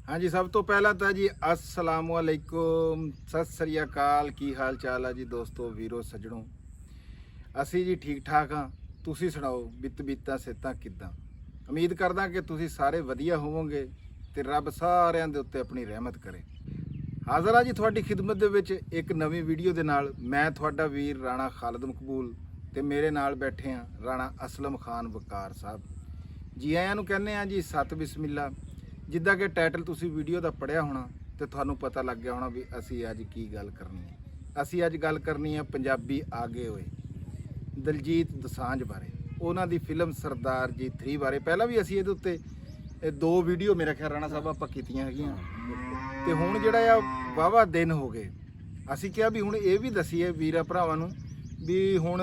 हाँ जी, सब तो पहला था जी अस्सलाम वालेकुम, सत श्री अकाल। की हाल चाल है जी दोस्तों, वीरो सजणों। ਅਸੀਂ ਜੀ ਠੀਕ ਠਾਕ ਹਾਂ। ਤੁਸੀਂ ਸੁਣਾਓ ਬਿੱਤ ਬੀਤਾਂ ਸਿਹਤਾਂ ਕਿੱਦਾਂ? ਉਮੀਦ ਕਰਦਾ ਕਿ ਤੁਸੀਂ ਸਾਰੇ ਵਧੀਆ ਹੋਵੋਗੇ ਤੇ ਰੱਬ ਸਾਰਿਆਂ ਦੇ ਉੱਤੇ ਆਪਣੀ ਰਹਿਮਤ ਕਰੇ। ਹਾਜ਼ਰ ਹਾਂ ਜੀ ਤੁਹਾਡੀ ਖਿਦਮਤ ਦੇ ਵਿੱਚ ਇੱਕ ਨਵੀਂ ਵੀਡੀਓ ਦੇ ਨਾਲ। ਮੈਂ ਤੁਹਾਡਾ ਵੀਰ ਰਾਣਾ ਖਾਲਦ ਮਕਬੂਲ ਤੇ ਮੇਰੇ ਨਾਲ ਬੈਠੇ ਆ ਰਾਣਾ ਅਸਲਮ ਖਾਨ ਵਕਾਰ ਸਾਹਿਬ ਜੀ। ਆਇਆਂ ਨੂੰ ਕਹਿੰਦੇ ਆ ਜੀ ਸਤ ਬਿਸਮਿल्ला। ਜਿੱਦਾਂ ਕਿ ਟਾਈਟਲ ਤੁਸੀਂ ਵੀਡੀਓ ਦਾ ਪੜ੍ਹਿਆ ਹੋਣਾ ਤੇ ਤੁਹਾਨੂੰ ਪਤਾ ਲੱਗ ਗਿਆ ਹੋਣਾ ਵੀ ਅਸੀਂ ਅੱਜ ਕੀ ਗੱਲ ਕਰਨੀ ਹੈ। ਅਸੀਂ ਅੱਜ ਗੱਲ ਕਰਨੀ ਹੈ ਪੰਜਾਬੀ ਆਗੇ ਹੋਏ ਦਲਜੀਤ ਦੋਸਾਂਝ ਬਾਰੇ, ਉਹਨਾਂ ਦੀ ਫਿਲਮ ਸਰਦਾਰ ਜੀ 3 ਬਾਰੇ। ਪਹਿਲਾਂ ਵੀ ਅਸੀਂ ਇਹਦੇ ਉੱਤੇ 2 ਵੀਡੀਓ ਮੇਰੇ ਖਿਆਲ ਰਾਣਾ ਸਾਹਿਬ ਆਪਾਂ ਕੀਤੀਆਂ ਹੈਗੀਆਂ ਤੇ ਹੁਣ ਜਿਹੜਾ ਆ ਵਾਹਵਾ ਦਿਨ ਹੋ ਗਏ। ਅਸੀਂ ਕਿਹਾ ਵੀ ਹੁਣ ਇਹ ਵੀ ਦਸੀਏ ਵੀਰਾਂ ਭਰਾਵਾਂ ਨੂੰ ਵੀ ਹੁਣ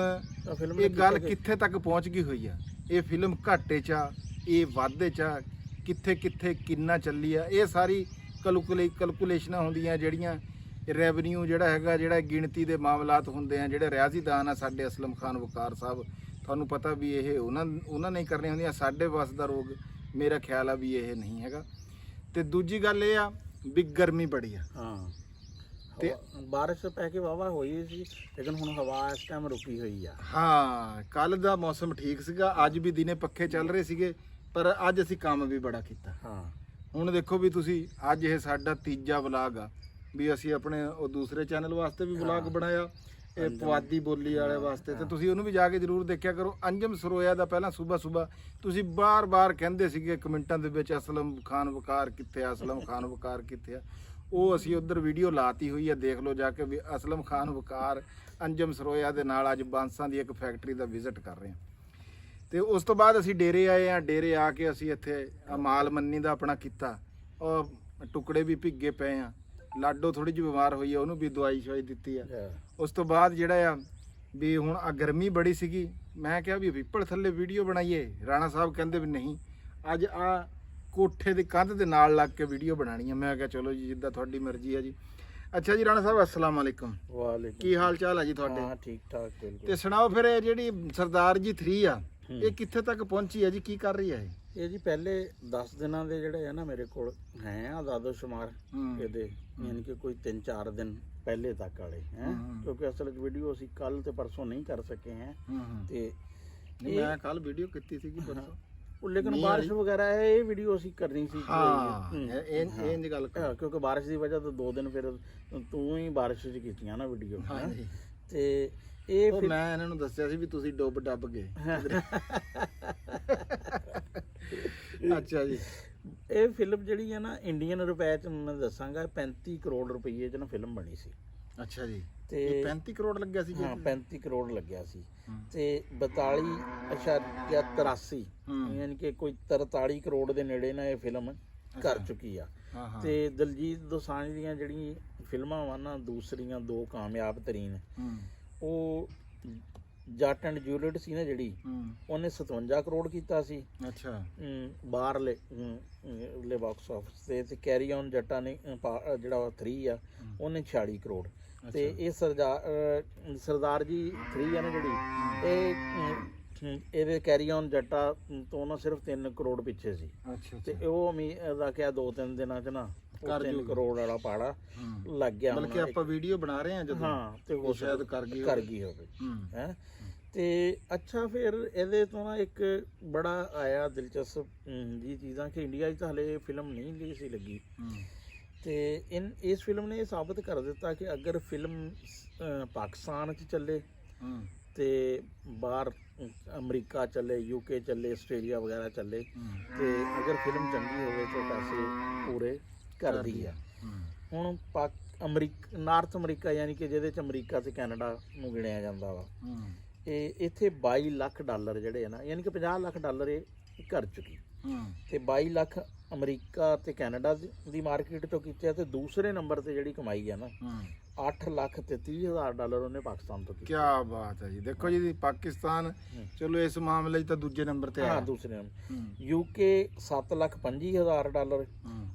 ਇਹ ਗੱਲ ਕਿੱਥੇ ਤੱਕ ਪਹੁੰਚ ਗਈ ਹੋਈ ਆ। ਇਹ ਫਿਲਮ ਘਾਟੇ 'ਚ ਆ, ਇਹ ਵਾਧੇ 'ਚ ਆ, ਕਿੱਥੇ ਕਿੱਥੇ ਕਿੰਨਾ ਚੱਲੀ ਆ। ਇਹ ਸਾਰੀ ਕੈਲਕੂਲੇਸ਼ਨਾਂ ਹੁੰਦੀਆਂ ਜਿਹੜੀਆਂ ਰੈਵਨਿਊ ਜਿਹੜਾ ਹੈਗਾ, ਜਿਹੜਾ ਗਿਣਤੀ ਦੇ ਮਾਮਲਾਤ ਹੁੰਦੇ ਆ, ਜਿਹੜੇ ਰਿਆਜ਼ੀਦਾਨ ਆ ਸਾਡੇ ਅਸਲਮ ਖਾਨ ਵਕਾਰ ਸਾਹਿਬ, ਤੁਹਾਨੂੰ ਪਤਾ ਵੀ ਇਹ ਉਹਨਾਂ ਨੇ ਕਰਨੀਆਂ ਹੁੰਦੀਆਂ। ਸਾਡੇ ਵੱਸ ਦਾ ਰੋਗ ਮੇਰਾ ਖਿਆਲ ਆ ਵੀ ਇਹ ਨਹੀਂ ਹੈਗਾ। ਤੇ ਦੂਜੀ ਗੱਲ ਇਹ ਆ ਵੀ ਗਰਮੀ ਬੜੀ ਆ। ਹਾਂ ਤੇ ਬਾਰਿਸ਼ ਪੈ ਕੇ ਵਾਵਾ ਹੋਈ ਸੀ, ਲੇਕਿਨ ਹੁਣ ਹਵਾ ਇਸ ਟਾਈਮ ਰੁਕੀ ਹੋਈ ਆ। ਹਾਂ, ਕੱਲ ਦਾ ਮੌਸਮ ਠੀਕ ਸੀਗਾ, ਅੱਜ ਵੀ ਦਿਨੇ ਪੱਖੇ ਚੱਲ ਰਹੇ ਸੀਗੇ, ਪਰ ਅੱਜ ਅਸੀਂ ਕੰਮ ਵੀ ਬੜਾ ਕੀਤਾ। ਹਾਂ ਹੁਣ ਦੇਖੋ ਵੀ ਤੁਸੀਂ, ਅੱਜ ਇਹ ਸਾਡਾ ਤੀਜਾ ਵਲਾਗ ਆ ਵੀ ਅਸੀਂ ਆਪਣੇ ਉਹ ਦੂਸਰੇ ਚੈਨਲ ਵਾਸਤੇ ਵੀ ਵਲਾਗ ਬਣਾਇਆ, ਇਹ ਪੁਆਧੀ ਬੋਲੀ ਵਾਲੇ ਵਾਸਤੇ, ਤੇ ਤੁਸੀਂ ਉਹਨੂੰ ਵੀ ਜਾ ਕੇ ਜ਼ਰੂਰ ਦੇਖਿਆ ਕਰੋ। ਅੰਜਮ ਸਰੋਇਆ ਦਾ ਪਹਿਲਾਂ ਸਵੇਰ ਤੁਸੀਂ ਬਾਰ-ਬਾਰ ਕਹਿੰਦੇ ਸੀਗੇ ਕਮੈਂਟਾਂ ਦੇ ਵਿੱਚ ਅਸਲਮ ਖਾਨ ਵਕਾਰ ਕਿੱਥੇ ਆ, ਅਸਲਮ ਖਾਨ ਵਕਾਰ ਕਿੱਥੇ ਆ। ਉਹ ਅਸੀਂ ਉਧਰ ਵੀਡੀਓ ਲਾਤੀ ਹੋਈ ਆ, ਦੇਖ ਲਓ ਜਾ ਕੇ ਵੀ ਅਸਲਮ ਖਾਨ ਵਕਾਰ ਅੰਜਮ ਸਰੋਇਆ ਦੇ ਨਾਲ ਅੱਜ ਬਾਂਸਾਂ ਦੀ ਇੱਕ ਫੈਕਟਰੀ ਦਾ ਵਿਜ਼ਿਟ ਕਰ ਰਹੇ ਹਾਂ। ਤੇ ਉਸ ਤੋਂ ਬਾਅਦ ਅਸੀਂ ਡੇਰੇ ਆਏ ਆ। ਡੇਰੇ ਆ ਕੇ ਅਸੀਂ ਇੱਥੇ ਮਾਲ ਮੰਨੀ ਦਾ ਆਪਣਾ ਕੀਤਾ, ਉਹ ਟੁਕੜੇ ਵੀ ਭਿੱਗੇ ਪਏ ਆ। ਲਾਡੋ ਥੋੜੀ ਜਿਹੀ ਬਿਮਾਰ ਹੋਈ ਆ, ਉਹਨੂੰ ਵੀ ਦਵਾਈ ਸ਼ਵਾਈ ਦਿੱਤੀ ਆ। ਉਸ ਤੋਂ ਬਾਅਦ ਜਿਹੜਾ ਆ ਵੀ ਹੁਣ ਆ ਗਰਮੀ ਬੜੀ ਸੀਗੀ, ਮੈਂ ਕਿਹਾ ਵੀ ਪਿੱਪਲ ਥੱਲੇ ਵੀਡੀਓ ਬਣਾਈਏ। ਰਾਣਾ ਸਾਹਿਬ ਕਹਿੰਦੇ ਵੀ ਨਹੀਂ, ਅੱਜ ਆ ਕੋਠੇ ਦੀ ਕੰਧ ਦੇ ਨਾਲ ਲੱਗ ਕੇ ਵੀਡੀਓ ਬਣਾਣੀ ਆ। ਮੈਂ ਕਿਹਾ ਚਲੋ ਜੀ, ਜਿੱਦਾਂ ਤੁਹਾਡੀ ਮਰਜ਼ੀ ਆ ਜੀ। ਅੱਛਾ ਜੀ ਰਾਣਾ ਸਾਹਿਬ, ਅਸਲਾਮ ਵਾਲੇਕੁਮ। ਵਾਲੇਕੁਮ। ਕੀ ਹਾਲ ਚਾਲ ਆ ਜੀ ਤੁਹਾਡੇ? ਹਾਂ ਠੀਕ ਠਾਕ ਬਿਲਕੁਲ। ਤੇ ਸੁਣਾਓ ਫਿਰ, ਇਹ ਜਿਹੜੀ ਸਰਦਾਰ ਜੀ 3 ਆ ਇਹ ਕਿੱਥੇ ਤੱਕ ਪਹੁੰਚੀ ਹੈ ਜੀ? ਕੀ ਕਰ ਰਹੀ ਹੈ ਇਹ ਜੀ ਪਹਿਲੇ 10 ਦਿਨਾਂ ਦੇ ਜਿਹੜੇ ਆ ਨਾ ਮੇਰੇ ਕੋਲ ਹੈ ਆਜ਼ਾਦੋ ਸ਼ੁਮਾਰ ਇਹਦੇ, ਯਾਨੀ ਕਿ ਕੋਈ 3-4 ਦਿਨ ਪਹਿਲੇ ਤੱਕ ਵਾਲੇ ਹੈ, ਕਿਉਂਕਿ ਅਸਲ ਵਿੱਚ ਵੀਡੀਓ ਅਸੀਂ ਕੱਲ ਤੇ ਪਰਸੋਂ ਨਹੀਂ ਕਰ ਸਕੇ ਹੈ। ਤੇ ਮੈਂ ਕੱਲ ਵੀਡੀਓ ਕੀਤੀ ਸੀਗੀ ਪਰਸੋਂ, ਲੇਕਿਨ ਬਾਰਿਸ਼ ਵਗੈਰਾ ਹੈ, ਇਹ ਵੀਡੀਓ ਅਸੀਂ ਕਰਨੀ ਸੀ। ਇਹ ਗੱਲ ਕਿਉਂਕਿ ਬਾਰਿਸ਼ ਦੀ ਵਜ੍ਹਾ ਤੋਂ 2 ਦਿਨ ਫਿਰ ਤੂੰ ਹੀ ਬਾਰਿਸ਼ 'ਚ ਕੀਤੀਆਂ ਨਾ ਵੀਡੀਓ। ਤੇ ਇਹ ਫਿਰ ਮੈਂ ਇਹਨਾਂ ਨੂੰ ਦੱਸਿਆ ਸੀ ਵੀ ਤੁਸੀਂ ਡੁੱਬ ਡੱਬ ਗਏ। ਅੱਛਾ ਜੀ। ਇਹ ਫਿਲਮ ਜਿਹੜੀ ਹੈ ਨਾ ਇੰਡੀਅਨ ਰੁਪਏ ਚ ਮੈਂ ਦੱਸਾਂਗਾ 35 ਕਰੋੜ ਰੁਪਏ ਚ ਨਾ ਫਿਲਮ ਬਣੀ ਸੀ। ਅੱਛਾ ਜੀ। ਤੇ 35 ਕਰੋੜ ਲੱਗਿਆ ਸੀ? ਹਾਂ 35 ਕਰੋੜ ਲੱਗਿਆ ਸੀ ਤੇ 42.83 ਯਾਨੀ ਕਿ ਕੋਈ 43 ਕਰੋੜ ਦੇ ਨੇੜੇ ਨਾ ਇਹ ਫਿਲਮ ਕਰ ਚੁੱਕੀ ਆ। ਤੇ ਦਲਜੀਤ ਦੋਸਾਂਝ ਦੀਆਂ ਜਿਹੜੀਆਂ ਫਿਲਮਾਂ ਵਾ ਨਾ ਦੂਸਰੀਆਂ 2 ਕਾਮਯਾਬ ਤਰੀਨ, ਉਹ ਜੱਟ ਐਂਡ ਜੂਲੀਅਟ ਸੀ ਨਾ ਜਿਹੜੀ, ਉਹਨੇ 57 ਕਰੋੜ ਕੀਤਾ ਸੀ। ਅੱਛਾ। ਬਾਹਰਲੇ ਬਾਕਸ ਆਫਿਸ ਤੇ ਕੈਰੀ ਔਨ ਜੱਟਾ ਨੇ ਜਿਹੜਾ 3 ਆ ਉਹਨੇ 46 ਕਰੋੜ। ਤੇ ਇਹ ਸਰਦਾਰ ਜੀ 3 ਆ ਨਾ ਜਿਹੜੀ, ਇਹਦੇ ਕੈਰੀ ਔਨ ਜੱਟਾ ਤੋਂ ਨਾ ਸਿਰਫ 3 ਕਰੋੜ ਪਿੱਛੇ ਸੀ। ਤੇ ਉਹ ਉਮੀਦ ਆ ਕਿ 2-3 ਦਿਨਾਂ ਚ ਨਾ 3 ਕਰੋੜ ਵਾਲਾ ਪਾੜਾ ਲੱਗ ਗਿਆ। ਬਲਕਿ ਆਪਾਂ ਵੀਡੀਓ ਬਣਾ ਰਹੇ ਹਾਂ ਜਦੋਂ, ਹਾਂ, ਤੇ ਉਹ ਸ਼ਾਇਦ ਕਰ ਗਈ ਹੋਵੇ ਹੈ। ਤੇ ਅੱਛਾ, ਫਿਰ ਇਹਦੇ ਤੋਂ ਨਾ ਇੱਕ ਬੜਾ ਆਇਆ ਦਿਲਚਸਪ ਜੀ ਚੀਜ਼ਾਂ ਕਿ ਇੰਡੀਆ 'ਚ ਤਾਂ ਹਲੇ ਫਿਲਮ ਨਹੀਂ ਸੀ ਲੱਗੀ। ਤੇ ਇਸ ਫਿਲਮ ਨੇ ਇਹ ਸਾਬਤ ਕਰ ਦਿੱਤਾ ਕਿ ਅਗਰ ਫਿਲਮ ਪਾਕਿਸਤਾਨ 'ਚ ਚੱਲੇ ਤੇ ਬਾਹਰ ਅਮਰੀਕਾ ਚੱਲੇ, UK ਚੱਲੇ, ਆਸਟ੍ਰੇਲੀਆ ਵਗੈਰਾ ਚੱਲੇ, ਤੇ ਅਗਰ ਫਿਲਮ ਚੰਗੀ ਹੋਵੇ ਤਾਂ ਪੈਸੇ ਪੂਰੇ ਕਰਦੀ ਆ। ਹੁਣ ਨਾਰਥ ਅਮਰੀਕਾ ਯਾਨੀ ਕਿ ਜਿਹਦੇ 'ਚ ਅਮਰੀਕਾ ਤੇ ਕੈਨੇਡਾ ਨੂੰ ਗਿਣਿਆ ਜਾਂਦਾ ਵਾ, ਇਹ ਇੱਥੇ 22 ਲੱਖ ਡਾਲਰ ਜਿਹੜੇ ਆ ਨਾ, ਯਾਨੀ ਕਿ 50 ਲੱਖ ਡਾਲਰ ਇਹ ਕਰ ਚੁੱਕੀ। ਤੇ 22 ਲੱਖ ਅਮਰੀਕਾ ਤੇ ਕੈਨੇਡਾ ਦੀ ਮਾਰਕੀਟ ਚੋਂ ਕੀਤੇ ਆ। ਤੇ ਦੂਸਰੇ ਨੰਬਰ ਤੇ ਜਿਹੜੀ ਕਮਾਈ ਆ ਨਾ 8,30,000 ਡਾਲਰ ਉਹਨੇ ਪਾਕਿਸਤਾਨ ਤੋਂ ਕੀਤੀ। ਕੀ ਬਾਤ ਹੈ ਜੀ। ਦੇਖੋ ਜੀ, ਪਾਕਿਸਤਾਨ ਚਲੋ ਇਸ ਮਾਮਲੇ 'ਚ ਤਾਂ ਦੂਜੇ ਨੰਬਰ ਤੇ ਆ। ਦੂਸਰੇ number. UK 7,25,000 dollar,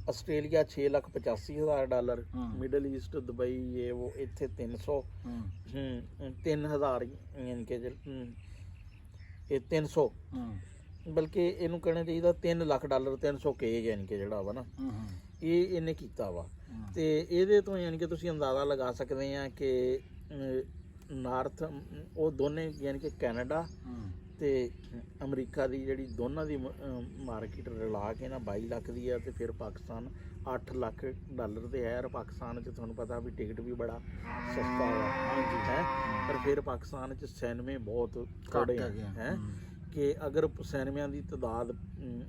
Australia 6,85,000 dollar, middle East Dubai ਉਹ ਇੱਥੇ 3,000 ਯਾਨੀ ਕਿ ਇਹ 300 ਬਲਕਿ ਇਹਨੂੰ ਕਹਿਣਾ ਚਾਹੀਦਾ $3 ਲੱਖ 300 ਕੇ ਯਾਨੀ ਕਿ ਜਿਹੜਾ ਵਾ ਨਾ ਇਹ ਇਹਨੇ ਕੀਤਾ ਵਾ। ਤੇ ਇਹਦੇ ਤੋਂ ਯਾਨੀ ਕਿ ਤੁਸੀਂ ਅੰਦਾਜ਼ਾ ਲਗਾ ਸਕਦੇ ਆ ਕਿ ਨਾਰਥ ਉਹ ਦੋਨੇ ਯਾਨੀ ਕਿ ਕੈਨੇਡਾ ਤੇ ਅਮਰੀਕਾ ਦੀ ਜਿਹੜੀ ਦੋਨਾਂ ਦੀ ਮਾਰਕੀਟ ਰਲਾ ਕੇ ਨਾ 22 ਲੱਖ ਦੀ ਆ, ਤੇ ਫਿਰ ਪਾਕਿਸਤਾਨ $8 ਲੱਖ ਤੇ ਹੈ। ਪਾਕਿਸਤਾਨ 'ਚ ਤੁਹਾਨੂੰ ਪਤਾ ਵੀ ਟਿਕਟ ਵੀ ਬੜਾ ਸਸਤਾ ਆ ਹੈ, ਪਰ ਫਿਰ ਪਾਕਿਸਤਾਨ 'ਚ ਸਿਨੇਮੇ ਬਹੁਤ ਥੋੜ੍ਹੇ ਹੈ ਕਿ ਅਗਰ ਸਿਨੇਮਿਆਂ ਦੀ ਤਾਦਾਦ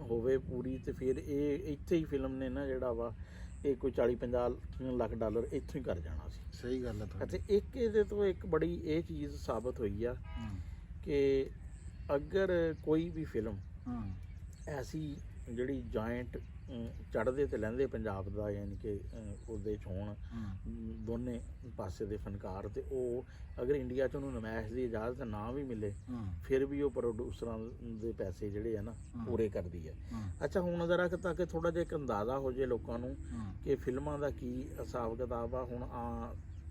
ਹੋਵੇ ਪੂਰੀ ਤੇ ਫਿਰ ਇਹ ਇੱਥੇ ਹੀ ਫਿਲਮ ਨੇ ਨਾ ਜਿਹੜਾ ਵਾ ਇਹ ਕੋਈ 40-50 ਲੱਖ ਡਾਲਰ ਇੱਥੋਂ ਹੀ ਕਰ ਜਾਣਾ ਸੀ। ਸਹੀ ਗੱਲ ਹੈ। ਅਤੇ ਇੱਕ ਇਹਦੇ ਤੋਂ ਇੱਕ ਬੜੀ ਇਹ ਚੀਜ਼ ਸਾਬਤ ਹੋਈ ਆ ਕਿ ਅਗਰ ਕੋਈ ਵੀ ਫਿਲਮ ਐਸੀ ਜਿਹੜੀ ਜੁਆਇੰਟ ਚੜ੍ਹਦੇ ਤੇ ਲਹਿੰਦੇ ਪੰਜਾਬ ਦਾ ਯਾਨੀ ਕਿ ਉਹਦੇ 'ਚ ਹੋਣ ਦੋਨੇ ਪਾਸੇ ਦੇ ਫਨਕਾਰ, ਤੇ ਉਹ ਅਗਰ ਇੰਡੀਆ 'ਚ ਉਹਨੂੰ ਨੁਮਾਇਸ਼ ਦੀ ਇਜਾਜ਼ਤ ਨਾ ਵੀ ਮਿਲੇ ਫਿਰ ਵੀ ਉਹ ਪ੍ਰੋਡਿਊਸਰਾਂ ਦੇ ਪੈਸੇ ਜਿਹੜੇ ਆ ਨਾ ਪੂਰੇ ਕਰਦੀ ਹੈ। ਅੱਛਾ, ਹੁਣ ਜ਼ਰਾ ਤਾਂ ਕਿ ਥੋੜ੍ਹਾ ਜਿਹਾ ਇੱਕ ਅੰਦਾਜ਼ਾ ਹੋ ਜਾਏ ਲੋਕਾਂ ਨੂੰ ਕਿ ਫਿਲਮਾਂ ਦਾ ਕੀ ਹਿਸਾਬ ਕਿਤਾਬ ਆ। ਹੁਣ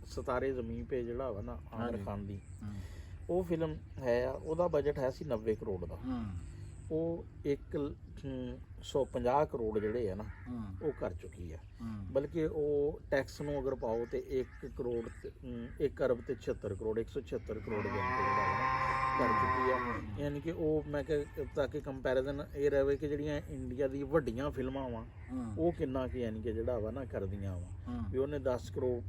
ਸਿਤਾਰੇ ਜ਼ਮੀਨ 'ਤੇ ਜਿਹੜਾ ਵਾ ਨਾ ਆਮਿਰ ਖਾਨ ਦੀ ਉਹ ਫਿਲਮ ਹੈ ਆ, ਉਹਦਾ ਬਜਟ ਹੈ ਸੀ 90 ਕਰੋੜ ਦਾ। ਉਹ 150 ਕਰੋੜ ਜਿਹੜੇ ਆ ਨਾ ਉਹ ਕਰ ਚੁੱਕੀ ਆ, ਬਲਕਿ ਉਹ ਟੈਕਸ ਨੂੰ ਅਗਰ ਪਾਓ ਤੇ 1 ਅਰਬ ਤੇ 76 ਕਰੋੜ 176 ਕਰੋੜ ਦੇ ਕਰ ਚੁੱਕੀ ਆ। ਯਾਨੀ ਕਿ ਉਹ ਮੈਂ ਕਿਹਾ ਤਾਂ ਕਿ ਕੰਪੈਰੀਜ਼ਨ ਇਹ ਰਹੇ ਕਿ ਜਿਹੜੀਆਂ ਇੰਡੀਆ ਦੀ ਵੱਡੀਆਂ ਫਿਲਮਾਂ ਵਾ ਉਹ ਕਿੰਨਾ ਕਿ ਯਾਨੀ ਕਿ ਜਿਹੜਾ ਵਾ ਨਾ ਕਰਦੀਆਂ ਵਾ, ਵੀ ਉਹਨੇ 10 ਕਰੋੜ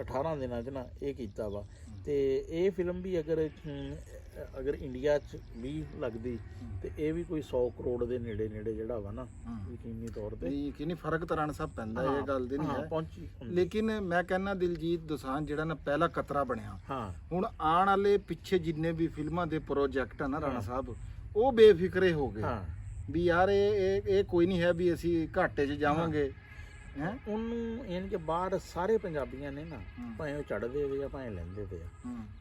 18 ਦਿਨਾਂ 'ਚ ਨਾ ਇਹ ਕੀਤਾ ਵਾ। ਤੇ ਇਹ ਫਿਲਮ ਵੀ ਅਗਰ ਇੰਡੀਆ 'ਚ ਵੀ ਲੱਗਦੀ ਤੇ ਇਹ ਵੀ ਕੋਈ 100 ਕਰੋੜ ਦੇ ਨੇੜੇ ਜਿਹੜਾ ਵਾ ਨਾ ਯਕੀਨੀ ਤੌਰ ਤੇ ਯਕੀਨੀ ਫਰਕ ਤਾਂ ਰਾਣਾ ਸਾਹਿਬ ਪੈਂਦਾ, ਇਹ ਗੱਲ ਦੀ ਨਹੀਂ ਹੈ ਪਹੁੰਚੀ। ਲੇਕਿਨ ਮੈਂ ਕਹਿੰਦਾ ਦਿਲਜੀਤ ਦੋਸਾਂਝ ਜਿਹੜਾ ਨਾ ਪਹਿਲਾ ਕਤਰਾ ਬਣਿਆ, ਹੁਣ ਆਉਣ ਵਾਲੇ ਪਿੱਛੇ ਜਿੰਨੇ ਵੀ ਫਿਲਮਾਂ ਦੇ ਪ੍ਰੋਜੈਕਟ ਆ ਨਾ ਰਾਣਾ ਸਾਹਿਬ ਉਹ ਬੇਫਿਕਰੇ ਹੋ ਗਏ ਵੀ ਯਾਰ ਇਹ ਕੋਈ ਨਹੀਂ ਹੈ ਵੀ ਅਸੀਂ ਘਾਟੇ 'ਚ ਜਾਵਾਂਗੇ। ਉਹਨੂੰ ਯਾਨੀ ਕਿ ਬਾਹਰ ਸਾਰੇ ਪੰਜਾਬੀਆਂ ਨੇ ਨਾ ਭਾਵੇਂ ਉਹ ਚੜ੍ਹਦੇ ਤੇ ਆ ਭਾਵੇਂ ਲੈਂਦੇ ਤੇ ਆ,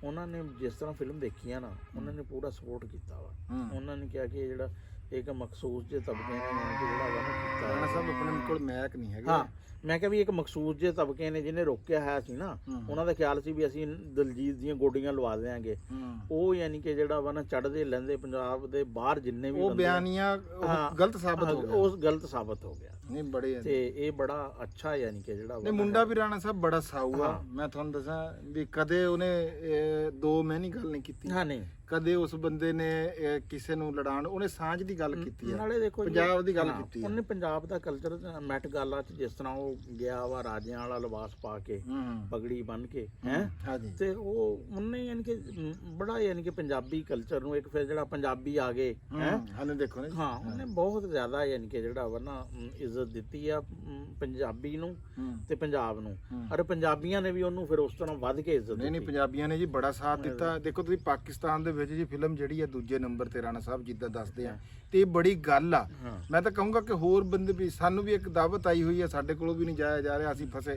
ਉਹਨਾਂ ਨੇ ਜਿਸ ਤਰ੍ਹਾਂ ਫਿਲਮ ਦੇਖੀ ਆ ਨਾ ਉਹਨਾਂ ਨੇ ਪੂਰਾ ਸਪੋਰਟ ਕੀਤਾ ਵਾ। ਉਹਨਾਂ ਨੇ ਕਿਹਾ ਕਿ ਇਹ ਜਿਹੜਾ ਇੱਕ ਮਖਸੂਸ ਜਿਹੇ ਤਬਕੇ ਨੇ ਯਾਨੀ ਕਿ ਜਿਹੜਾ ਵਾ ਨਾ ਕੀਤਾ ਰਾਣਾ ਸਾਹਿਬ ਆਪਣੇ ਕੋਲ ਮੈਕ ਨਹੀਂ ਹੈਗਾ। ਮੈਂ ਕਿਹਾ ਵੀ ਇੱਕ ਮਖਸੂਸ ਜਿਹੇ ਤਬਕੇ ਨੇ ਜਿਹਨੇ ਰੋਕਿਆ ਹੋਇਆ ਸੀ ਨਾ, ਉਹਨਾਂ ਦਾ ਖਿਆਲ ਸੀ ਵੀ ਅਸੀਂ ਦਿਲਜੀਤ ਦੀਆਂ ਗੋਡੀਆਂ ਲਵਾ ਦਿਆਂਗੇ। ਉਹ ਯਾਨੀ ਕਿ ਜਿਹੜਾ ਵਾ ਨਾ ਚੜ੍ਹਦੇ ਲੈਂਦੇ ਪੰਜਾਬ ਦੇ ਬਾਹਰ ਜਿੰਨੇ ਵੀ ਉਹ ਬਿਆਨੀਆਂ ਗਲਤ ਸਾਬਤ ਹੋ ਗਿਆ, ਉਹ ਗਲਤ ਸਾਬਤ ਹੋ ਗਿਆ। ਨਹੀਂ ਬੜੇ ਤੇ ਇਹ ਬੜਾ ਅੱਛਾ ਯਾਨੀ ਕਿ ਜਿਹੜਾ ਨਹੀਂ ਮੁੰਡਾ ਵੀ ਰਾਣਾ ਸਾਹਿਬ ਬੜਾ ਸਾਊ ਆ। ਮੈਂ ਤੁਹਾਨੂੰ ਦੱਸਾਂ ਵੀ ਕਦੇ ਉਹਨੇ ਦੋ ਮਹੀਨੇ ਗੱਲ ਨਹੀਂ ਕੀਤੀ। ਨਹੀਂ ਕਦੇ ਉਸ ਬੰਦੇ ਨੇ ਕਿਸੇ ਨੂੰ ਲੜਾਉਣ ਉਹਨੇ ਸਾਂਝ ਦੀ ਗੱਲ ਕੀਤੀ ਆ, ਨਾਲੇ ਦੇਖੋ ਪੰਜਾਬ ਦੀ ਗੱਲ ਕੀਤੀ ਆ। ਉਹਨੇ ਪੰਜਾਬ ਦਾ ਕਲਚਰ ਮੈਟ ਗਾਲਾ 'ਚ ਜਿਸ ਤਰ੍ਹਾਂ ਉਹ ਗਿਆ ਵਾ ਰਾਜਿਆਂ ਵਾਲਾ ਲਿਬਾਸ ਪਾ ਕੇ ਪਗੜੀ ਬੰਨ ਕੇ ਹੈ, ਤੇ ਉਹ ਉਹਨੇ ਯਾਨੀ ਕਿ ਬੜਾ ਯਾਨੀ ਕਿ ਪੰਜਾਬੀ ਕਲਚਰ ਨੂੰ ਇੱਕ ਫਿਰ ਜਿਹੜਾ ਪੰਜਾਬੀ ਆ ਗਏ ਹਾਲੇ ਦੇਖੋ ਨਾ ਉਹਨੇ ਬਹੁਤ ਜ਼ਿਆਦਾ ਯਾਨੀ ਕਿ ਜਿਹੜਾ ਵਾ ਨਾ ਇੱਜ਼ਤ ਦਿੱਤੀ ਆ ਪੰਜਾਬੀ ਨੂੰ ਤੇ ਪੰਜਾਬ ਨੂੰ, ਔਰ ਪੰਜਾਬੀਆਂ ਨੇ ਵੀ ਉਹਨੂੰ ਫਿਰ ਉਸ ਤਰ੍ਹਾਂ ਵੱਧ ਕੇ ਇੱਜ਼ਤ ਦਿੱਤੀ। ਨਹੀਂ ਪੰਜਾਬੀਆਂ ਨੇ ਜੀ ਬੜਾ ਸਾਥ ਦਿੱਤਾ। ਦੇਖੋ ਤੁਸੀਂ ਪਾਕਿਸਤਾਨ ਦੇ ਵਿੱਚ ਜੀ ਫਿਲਮ ਜਿਹੜੀ ਆ ਦੂਜੇ ਨੰਬਰ ਤੇ ਰਾਣਾ ਸਾਹਿਬ ਜਿੱਦਾਂ ਦੱਸਦੇ ਆ, ਤੇ ਇਹ ਬੜੀ ਗੱਲ ਆ। ਮੈਂ ਤਾਂ ਕਹੂੰਗਾ ਕਿ ਹੋਰ ਬੰਦੇ ਵੀ ਸਾਨੂੰ ਵੀ ਇੱਕ ਦਾਵਤ ਆਈ ਹੋਈ ਆ, ਸਾਡੇ ਕੋਲੋਂ ਵੀ ਨਹੀਂ ਜਾਇਆ ਜਾ ਰਿਹਾ, ਅਸੀਂ ਫਸੇ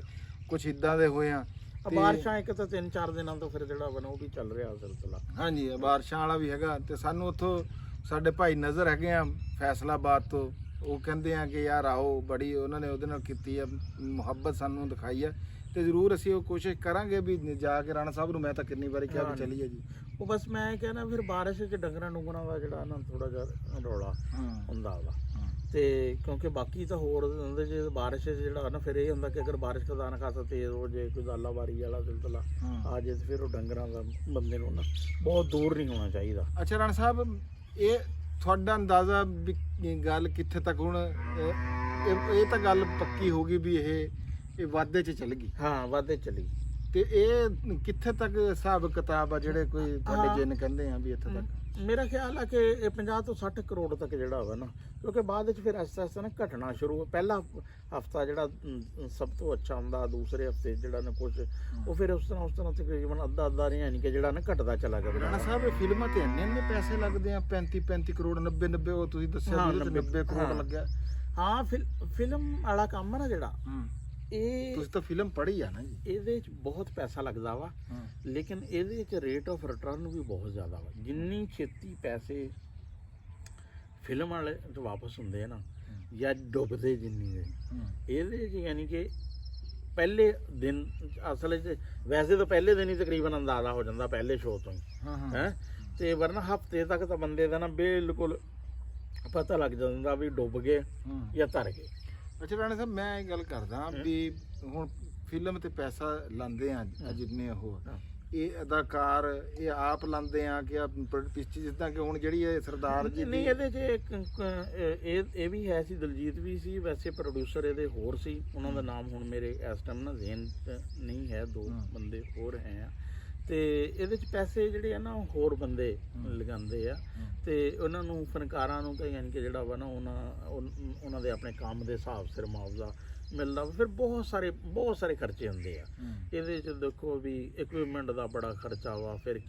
ਕੁਛ ਇਦਾਂ ਦੇ ਹੋਏ ਆ। ਬਾਰਿਸ਼ਾਂ ਇੱਕ ਤਾਂ 3-4 ਦਿਨਾਂ ਤੋਂ ਫਿਰ ਜਿਹੜਾ ਵਾ ਉਹ ਵੀ ਚੱਲ ਰਿਹਾ ਸਿਲਸਿਲਾ। ਹਾਂਜੀ ਬਾਰਿਸ਼ਾਂ ਵਾਲਾ ਵੀ ਹੈਗਾ, ਤੇ ਸਾਨੂੰ ਉੱਥੋਂ ਸਾਡੇ ਭਾਈ ਨਜ਼ਰ ਹੈਗੇ ਆ ਫੈਸਲਾਬਾਦ ਤੋਂ, ਉਹ ਕਹਿੰਦੇ ਆ ਕਿ ਯਾਰ ਆਓ, ਬੜੀ ਉਹਨਾਂ ਨੇ ਉਹਦੇ ਨਾਲ ਕੀਤੀ ਆ ਮੁਹੱਬਤ ਸਾਨੂੰ ਦਿਖਾਈ ਆ, ਤੇ ਜ਼ਰੂਰ ਅਸੀਂ ਉਹ ਕੋਸ਼ਿਸ਼ ਕਰਾਂਗੇ ਵੀ ਜਾ ਕੇ ਰਾਣਾ ਸਾਹਿਬ ਨੂੰ ਮੈਂ ਤਾਂ ਕਿੰਨੀ ਵਾਰੀ ਕਿਹਾ ਵੀ ਚੱਲੀਏ ਜੀ। ਉਹ ਬਸ ਮੈਂ ਕਹਿੰਦਾ ਫਿਰ ਬਾਰਿਸ਼ 'ਚ ਡੰਗਰਾਂ ਡੁੰਗਰਾਂ ਦਾ ਜਿਹੜਾ ਨਾ ਥੋੜਾ ਜਿਹਾ ਰੌਲਾ ਹੁੰਦਾ ਵਾ, ਤੇ ਕਿਉਂਕਿ ਬਾਕੀ ਤਾਂ ਹੋਰ ਹੁੰਦੇ ਜੇ ਬਾਰਿਸ਼ 'ਚ ਜਿਹੜਾ ਨਾ ਫਿਰ ਇਹ ਹੁੰਦਾ ਕਿ ਅਗਰ ਬਾਰਿਸ਼ ਖੁਦਾ ਨਾ ਖਾਸਾ ਤੇਜ਼ ਹੋ ਜੇ, ਕੋਈ ਦਾਲਾਵਾਰੀ ਵਾਲਾ ਸਿਲਸਿਲਾ ਆ ਜੇ, ਫਿਰ ਉਹ ਡੰਗਰਾਂ ਦਾ ਬੰਦੇ ਨੂੰ ਨਾ ਬਹੁਤ ਦੂਰ ਨਹੀਂ ਹੋਣਾ ਚਾਹੀਦਾ। ਅੱਛਾ ਰਾਣਾ ਸਾਹਿਬ, ਇਹ ਤੁਹਾਡਾ ਅੰਦਾਜ਼ਾ ਵੀ ਗੱਲ ਕਿੱਥੇ ਤੱਕ ਹੁਣ ਇਹ ਤਾਂ ਗੱਲ ਪੱਕੀ ਹੋ ਗਈ ਵੀ ਇਹ ਵਾਧੇ 'ਚ ਚੱਲ ਗਈ? ਵਾਧੇ ਚਲੀ। ਤੇ ਇਹ ਕਿੱਥੇ ਤੱਕ ਹਿਸਾਬ ਕਿਤਾਬ ਆ ਜਿਹੜੇ ਕੋਈ ਤੁਹਾਡੇ ਜਿੰਨ ਕਹਿੰਦੇ ਆ ਵੀ ਇੱਥੇ ਤੱਕ? ਮੇਰਾ ਖਿਆਲ ਆ ਕਿ ਇਹ 50 ਤੋਂ 60 ਕਰੋੜ ਤੱਕ ਜਿਹੜਾ ਵਾ ਨਾ, ਕਿਉਂਕਿ ਬਾਅਦ ਵਿੱਚ ਫਿਰ ਆਸਤਾ ਨਾ ਘਟਣਾ ਸ਼ੁਰੂ। ਪਹਿਲਾ ਹਫਤਾ ਜਿਹੜਾ ਸਭ ਤੋਂ ਅੱਛਾ ਹੁੰਦਾ, ਦੂਸਰੇ ਹਫਤੇ ਜਿਹੜਾ ਨਾ ਕੁਝ ਉਹ ਫਿਰ ਉਸ ਤਰ੍ਹਾਂ ਤਕਰੀਬਨ ਅੱਧਾ ਰਿਹਾ ਨਹੀਂ ਕਿ ਜਿਹੜਾ ਨਾ ਘਟਦਾ ਚਲਾ ਗਿਆ। ਰਾਣਾ ਸਾਹਿਬ ਫਿਲਮਾਂ ਤੇ ਇੰਨੇ ਪੈਸੇ ਲੱਗਦੇ ਆ, 35 ਕਰੋੜ 90 ਉਹ ਤੁਸੀਂ ਦੱਸਿਆ 90 ਕਰੋੜ ਲੱਗਿਆ। ਫਿਲਮ ਵਾਲਾ ਕੰਮ ਆ ਨਾ ਜਿਹੜਾ, ਇਹ ਤੁਸੀਂ ਤਾਂ ਫਿਲਮ ਪੜ੍ਹੀ ਆ ਨਾ ਜੀ, ਇਹਦੇ 'ਚ ਬਹੁਤ ਪੈਸਾ ਲੱਗਦਾ ਵਾ, ਲੇਕਿਨ ਇਹਦੇ 'ਚ ਰੇਟ ਆਫ ਰਿਟਰਨ ਵੀ ਬਹੁਤ ਜ਼ਿਆਦਾ ਵਾ। ਜਿੰਨੀ ਛੇਤੀ ਪੈਸੇ ਫਿਲਮ ਵਾਲੇ 'ਚ ਵਾਪਸ ਹੁੰਦੇ ਆ ਨਾ, ਜਾਂ ਡੁੱਬਦੇ ਜਿੰਨੀ ਦੇ ਇਹਦੇ 'ਚ, ਯਾਨੀ ਕਿ ਪਹਿਲੇ ਦਿਨ ਅਸਲ 'ਚ ਵੈਸੇ ਤਾਂ ਪਹਿਲੇ ਦਿਨ ਹੀ ਤਕਰੀਬਨ ਅੰਦਾਜ਼ਾ ਹੋ ਜਾਂਦਾ ਪਹਿਲੇ ਸ਼ੋਅ ਤੋਂ ਹੀ ਹੈ, ਤੇ ਵਰਨਾ ਹਫਤੇ ਤੱਕ ਤਾਂ ਬੰਦੇ ਦਾ ਨਾ ਬਿਲਕੁਲ ਪਤਾ ਲੱਗ ਜਾਂਦਾ ਵੀ ਡੁੱਬ ਗਏ ਜਾਂ ਤਰ ਗਏ। ਅੱਛਾ ਰਾਣਾ ਸਾਹਿਬ, ਮੈਂ ਇਹ ਗੱਲ ਕਰਦਾ ਵੀ ਹੁਣ ਫਿਲਮ ਤੇ ਪੈਸਾ ਲਾਉਂਦੇ ਆ ਜਿੰਨੇ ਉਹ ਇਹ ਅਦਾਕਾਰ ਇਹ ਆਪ ਲਾਉਂਦੇ ਆ ਕਿ ਪਿੱਛੇ ਜਿੱਦਾਂ ਕਿ ਹੁਣ ਜਿਹੜੀ ਇਹ ਸਰਦਾਰ ਜੀ ਨਹੀਂ ਇਹਦੇ 'ਚ ਇਹ ਵੀ ਹੈ ਸੀ, ਦਲਜੀਤ ਵੀ ਸੀ, ਵੈਸੇ ਪ੍ਰੋਡਿਊਸਰ ਇਹਦੇ ਹੋਰ ਸੀ, ਉਹਨਾਂ ਦਾ ਨਾਮ ਹੁਣ ਮੇਰੇ ਇਸ ਟਾਈਮ ਨਾ ਜ਼ਿਹਨ 'ਚ ਨਹੀਂ ਹੈ, 2 ਬੰਦੇ ਹੋਰ ਹੈ ਆ। ਤੇ ਇਹਦੇ 'ਚ ਪੈਸੇ ਜਿਹੜੇ ਆ ਨਾ ਹੋਰ ਬੰਦੇ ਲਗਾਉਂਦੇ ਆ ਤੇ ਉਹਨਾਂ ਨੂੰ ਫਨਕਾਰਾਂ ਨੂੰ ਤਾਂ ਯਾਨੀ ਕਿ ਜਿਹੜਾ ਵਾ ਨਾ ਉਹਨਾਂ ਦੇ ਆਪਣੇ ਕੰਮ ਦੇ ਹਿਸਾਬ ਸਿਰ ਮੁਆਵਜ਼ਾ ਮਿਲਦਾ। ਫਿਰ ਬਹੁਤ ਸਾਰੇ ਖਰਚੇ ਹੁੰਦੇ ਆ ਇਹਦੇ 'ਚ। ਦੇਖੋ ਵੀ ਇਕਵਿਪਮੈਂਟ ਦਾ ਬੜਾ ਖਰਚਾ ਵਾ, ਫਿਰ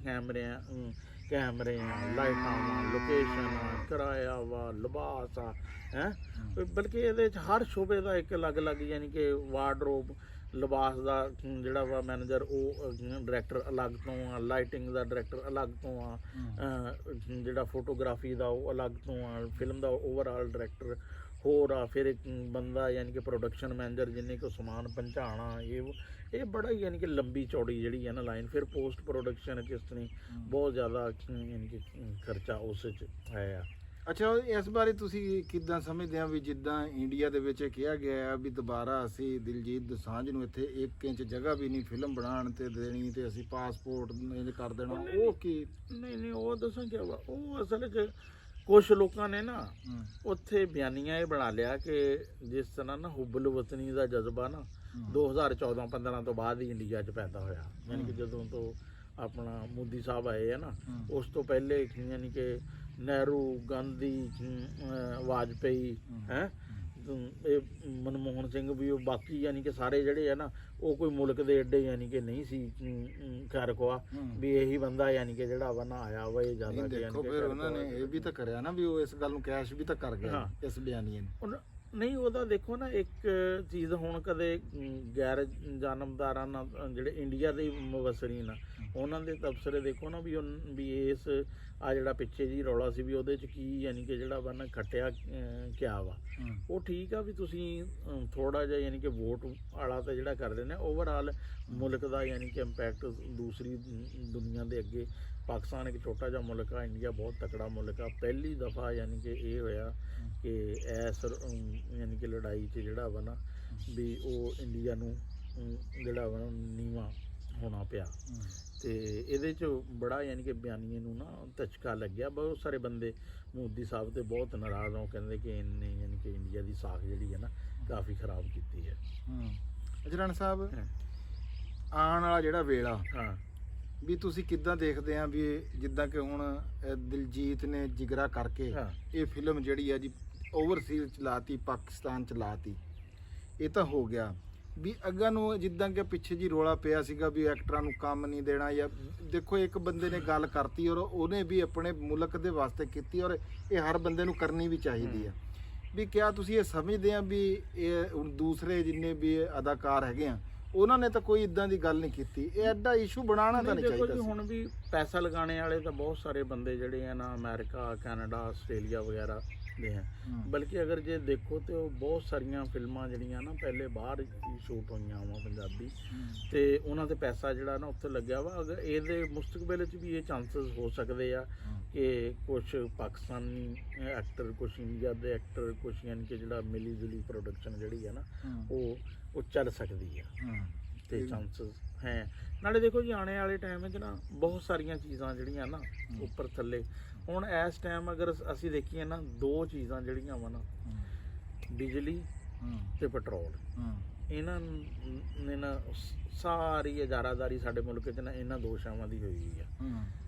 ਕੈਮਰੇ ਲਾਈਟਾਂ ਵਾ, ਲੋਕੇਸ਼ਨ ਕਿਰਾਇਆ ਵਾ, ਲਿਬਾਸ ਆ ਹੈ, ਬਲਕਿ ਇਹਦੇ 'ਚ ਹਰ ਸ਼ੋਬੇ ਦਾ ਇੱਕ ਅਲੱਗ ਯਾਨੀ ਕਿ ਵਾਰਡਰੋਬ, ਲਿਬਾਸ ਦਾ ਜਿਹੜਾ ਵਾ ਮੈਨੇਜਰ ਉਹ ਡਾਇਰੈਕਟਰ ਅਲੱਗ ਤੋਂ ਆ, ਲਾਈਟਿੰਗ ਦਾ ਡਾਇਰੈਕਟਰ ਅਲੱਗ ਤੋਂ ਆ, ਜਿਹੜਾ ਫੋਟੋਗ੍ਰਾਫੀ ਦਾ ਉਹ ਅਲੱਗ ਤੋਂ ਆ, ਫਿਲਮ ਦਾ ਓਵਰਆਲ ਡਾਇਰੈਕਟਰ ਹੋਰ ਆ, ਫਿਰ ਇੱਕ ਬੰਦਾ ਯਾਨੀ ਕਿ ਪ੍ਰੋਡਕਸ਼ਨ ਮੈਨੇਜਰ ਜਿਹਨੇ ਕੋ ਸਮਾਨ ਪਹੁੰਚਾਉਣਾ, ਇਹ ਬੜਾ ਹੀ ਯਾਨੀ ਕਿ ਲੰਬੀ ਚੌੜੀ ਜਿਹੜੀ ਹੈ ਨਾ ਲਾਈਨ। ਫਿਰ ਪੋਸਟ ਪ੍ਰੋਡਕਸ਼ਨ ਕਿਸ ਤਰ੍ਹਾਂ ਬਹੁਤ ਜ਼ਿਆਦਾ ਯਾਨੀ ਕਿ ਖਰਚਾ ਉਸ 'ਚ ਹੈ ਆ। ਅੱਛਾ, ਇਸ ਬਾਰੇ ਤੁਸੀਂ ਕਿੱਦਾਂ ਸਮਝਦੇ ਆ ਵੀ ਜਿੱਦਾਂ ਇੰਡੀਆ ਦੇ ਵਿੱਚ ਕਿਹਾ ਗਿਆ ਵੀ ਦੁਬਾਰਾ ਅਸੀਂ ਦਿਲਜੀਤ ਦੋਸਾਂਝ ਨੂੰ ਇੱਥੇ 1 ਇੰਚ ਜਗ੍ਹਾ ਵੀ ਨਹੀਂ ਫਿਲਮ ਬਣਾਉਣ ਤੇ ਦੇਣੀ ਤੇ ਅਸੀਂ ਪਾਸਪੋਰਟ ਕਰ ਦੇਣਾ, ਉਹ ਕੀ? ਨਹੀਂ ਉਹ ਦੱਸਾਂ ਕਿਆ ਵਾ, ਉਹ ਅਸਲ 'ਚ ਕੁਛ ਲੋਕਾਂ ਨੇ ਨਾ ਉੱਥੇ ਬਿਆਨੀਆਂ ਇਹ ਬਣਾ ਲਿਆ ਕਿ ਜਿਸ ਤਰ੍ਹਾਂ ਨਾ ਹੁਬਲ ਵਤਨੀ ਦਾ ਜਜ਼ਬਾ ਨਾ 2014-15 ਤੋਂ ਬਾਅਦ ਹੀ ਇੰਡੀਆ 'ਚ ਪੈਦਾ ਹੋਇਆ, ਯਾਨੀ ਕਿ ਜਦੋਂ ਤੋਂ ਆਪਣਾ ਮੋਦੀ ਸਾਹਿਬ ਆਏ ਆ ਨਾ, ਉਸ ਤੋਂ ਪਹਿਲੇ ਯਾਨੀ ਕਿ ਨਹਿਰੂ, ਗਾਂਧੀ, ਵਾਜਪੇਈ ਹੈ, ਇਹ ਮਨਮੋਹਨ ਸਿੰਘ ਵੀ, ਉਹ ਬਾਕੀ ਯਾਨੀ ਕਿ ਸਾਰੇ ਜਿਹੜੇ ਆ ਨਾ ਉਹ ਕੋਈ ਮੁਲਕ ਦੇ ਏਡੇ ਯਾਨੀ ਕਿ ਨਹੀਂ ਸੀ ਖੈਰ ਖੁਆ ਵੀ ਇਹੀ ਬੰਦਾ ਯਾਨੀ ਕਿ ਜਿਹੜਾ ਵਾ ਨਾ ਆਇਆ ਵਾ ਇਹ ਜ਼ਿਆਦਾ। ਦੇਖੋ ਫਿਰ ਉਹਨਾਂ ਨੇ ਇਹ ਵੀ ਤਾਂ ਕਰਿਆ ਨਾ ਵੀ ਉਹ ਇਸ ਗੱਲ ਨੂੰ ਕੈਸ਼ ਵੀ ਤਾਂ ਕਰ ਗਿਆ ਇਸ ਬਿਆਨੀਏ ਨੂੰ। ਨਹੀਂ ਉਹਦਾ ਦੇਖੋ ਨਾ ਇੱਕ ਚੀਜ਼, ਹੁਣ ਕਦੇ ਗੈਰ ਜਾਨਮਦਾਰਾਂ ਨਾਲ ਜਿਹੜੇ ਇੰਡੀਆ ਦੇ ਮੁਬਸਰੀਨ ਆ ਉਹਨਾਂ ਦੇ ਤਬਸਰੇ ਦੇਖੋ ਨਾ ਵੀ ਇਸ ਆ ਜਿਹੜਾ ਪਿੱਛੇ ਜੀ ਰੌਲਾ ਸੀ ਵੀ ਉਹਦੇ 'ਚ ਕੀ ਯਾਨੀ ਕਿ ਜਿਹੜਾ ਵਾ ਨਾ ਖੱਟਿਆ ਕਿਆ ਵਾ। ਉਹ ਠੀਕ ਆ ਵੀ ਤੁਸੀਂ ਥੋੜਾ ਜਿਹਾ ਯਾਨੀ ਕਿ ਵੋਟ ਵਾਲਾ ਤਾਂ ਜਿਹੜਾ ਕਰਦੇ ਨੇ, ਓਵਰਆਲ ਮੁਲਕ ਦਾ ਯਾਨੀ ਕਿ ਇੰਪੈਕਟ ਦੂਸਰੀ ਦੁਨੀਆ ਦੇ ਅੱਗੇ। ਪਾਕਿਸਤਾਨ ਇੱਕ ਛੋਟਾ ਜਿਹਾ ਮੁਲਕ ਆ, ਇੰਡੀਆ ਬਹੁਤ ਤਕੜਾ ਮੁਲਕ ਆ। ਪਹਿਲੀ ਦਫਾ ਯਾਨੀ ਕਿ ਇਹ ਹੋਇਆ ਕਿ ਇਸ ਯਾਨੀ ਕਿ ਲੜਾਈ 'ਚ ਜਿਹੜਾ ਵਾ ਨਾ ਵੀ ਉਹ ਇੰਡੀਆ ਨੂੰ ਜਿਹੜਾ ਵਾ ਨੀਵਾਂ ਹੋਣਾ ਪਿਆ। ਤੇ ਇਹਦੇ 'ਚ ਬੜਾ ਯਾਨੀ ਕਿ ਬਿਆਨੀਏ ਨੂੰ ਨਾ ਧਚਕਾ ਲੱਗਿਆ। ਬਹੁਤ ਸਾਰੇ ਬੰਦੇ ਮੋਦੀ ਸਾਹਿਬ ਤੇ ਬਹੁਤ ਨਾਰਾਜ਼ ਹੋ, ਕਹਿੰਦੇ ਕਿ ਇਹਨੇ ਯਾਨੀ ਕਿ ਇੰਡੀਆ ਦੀ ਸਾਖ ਜਿਹੜੀ ਹੈ ਨਾ ਕਾਫੀ ਖਰਾਬ ਕੀਤੀ ਹੈ। ਅਜਰਨ ਸਾਹਿਬ, ਆਉਣ ਵਾਲਾ ਜਿਹੜਾ ਵੇਲਾ ਵੀ ਤੁਸੀਂ ਕਿੱਦਾਂ ਦੇਖਦੇ ਆ ਵੀ ਜਿੱਦਾਂ ਕਿ ਹੁਣ ਦਿਲਜੀਤ ਨੇ ਜਿਗਰਾ ਕਰਕੇ ਇਹ ਫਿਲਮ ਜਿਹੜੀ ਆ ਜੀ ਓਵਰਸੀਜ਼ ਚਲਾਤੀ, ਪਾਕਿਸਤਾਨ ਚਲਾਤੀ, ਇਹ ਤਾਂ ਹੋ ਗਿਆ ਵੀ ਅੱਗਾ ਨੂੰ ਜਿੱਦਾਂ ਕਿ ਪਿੱਛੇ ਜੀ ਰੋਲਾ ਪਿਆ ਸੀਗਾ ਵੀ ਐਕਟਰਾਂ ਨੂੰ ਕੰਮ ਨਹੀਂ ਦੇਣਾ, ਜਾਂ ਦੇਖੋ ਇੱਕ ਬੰਦੇ ਨੇ ਗੱਲ ਕਰਤੀ ਔਰ ਉਹਨੇ ਵੀ ਆਪਣੇ ਮੁਲਕ ਦੇ ਵਾਸਤੇ ਕੀਤੀ ਔਰ ਇਹ ਹਰ ਬੰਦੇ ਨੂੰ ਕਰਨੀ ਵੀ ਚਾਹੀਦੀ ਆ। ਵੀ ਕਿਆ ਤੁਸੀਂ ਇਹ ਸਮਝਦੇ ਆ ਵੀ ਇਹ ਦੂਸਰੇ ਜਿੰਨੇ ਵੀ ਅਦਾਕਾਰ ਹੈਗੇ ਆ ਉਹਨਾਂ ਨੇ ਤਾਂ ਕੋਈ ਇਦਾਂ ਦੀ ਗੱਲ ਨਹੀਂ ਕੀਤੀ? ਇਹ ਐਡਾ ਇਸ਼ੂ ਬਣਾਉਣਾ ਤਾਂ ਨਹੀਂ ਚਾਹੀਦਾ ਸੀ। ਹੁਣ ਵੀ ਪੈਸਾ ਲਗਾਉਣੇ ਵਾਲੇ ਤਾਂ ਬਹੁਤ ਸਾਰੇ ਬੰਦੇ ਜਿਹੜੇ ਆ ਨਾ ਅਮਰੀਕਾ, ਕੈਨੇਡਾ, ਆਸਟ੍ਰੇਲੀਆ ਵਗੈਰਾ ਦੇ ਆ। ਬਲਕਿ ਅਗਰ ਜੇ ਦੇਖੋ ਤੇ ਉਹ ਬਹੁਤ ਸਾਰੀਆਂ ਫਿਲਮਾਂ ਜਿਹੜੀਆਂ ਨਾ ਪਹਿਲੇ ਬਾਹਰ ਸ਼ੂਟ ਹੋਈਆਂ ਵਾ ਪੰਜਾਬੀ, ਤੇ ਉਹਨਾਂ ਤੇ ਪੈਸਾ ਜਿਹੜਾ ਨਾ ਉੱਥੇ ਲੱਗਿਆ ਵਾ। ਅਗਰ ਇਹਦੇ ਮੁਸਤਕਬਲ 'ਚ ਵੀ ਇਹ ਚਾਂਸਸ ਹੋ ਸਕਦੇ ਆ ਕਿ ਕੁਛ ਪਾਕਿਸਤਾਨੀ ਐਕਟਰ, ਕੁਛ ਇੰਡੀਆ ਦੇ ਐਕਟਰ, ਕੁਛ ਯਾਨੀ ਕਿ ਜਿਹੜਾ ਮਿਲੀ ਜੁਲੀ ਪ੍ਰੋਡਕਸ਼ਨ ਜਿਹੜੀ ਆ ਨਾ ਉਹ ਚੱਲ ਸਕਦੀ ਆ ਤੇ ਚਾਂਸਸ ਹੈ। ਨਾਲੇ ਦੇਖੋ ਜੀ ਆਉਣੇ ਵਾਲੇ ਟਾਈਮ ਵਿੱਚ ਨਾ ਬਹੁਤ ਸਾਰੀਆਂ ਚੀਜ਼ਾਂ ਜਿਹੜੀਆਂ ਨਾ ਉੱਪਰ ਥੱਲੇ, ਹੁਣ ਇਸ ਟਾਈਮ ਅਗਰ ਅਸੀਂ ਦੇਖੀਏ ਨਾ 2 ਚੀਜ਼ਾਂ ਜਿਹੜੀਆਂ ਵਾ ਨਾ, ਬਿਜਲੀ ਤੇ ਪੈਟਰੋਲ, ਇਹਨਾਂ ਨੇ ਨਾ ਸਾਰੀ ਇਜਾਰਾਦਾਰੀ ਸਾਡੇ ਮੁਲਕ 'ਚ ਨਾ ਇਹਨਾਂ 2 ਸ਼ਾਵਾਂ ਦੀ ਹੋਈ ਆ।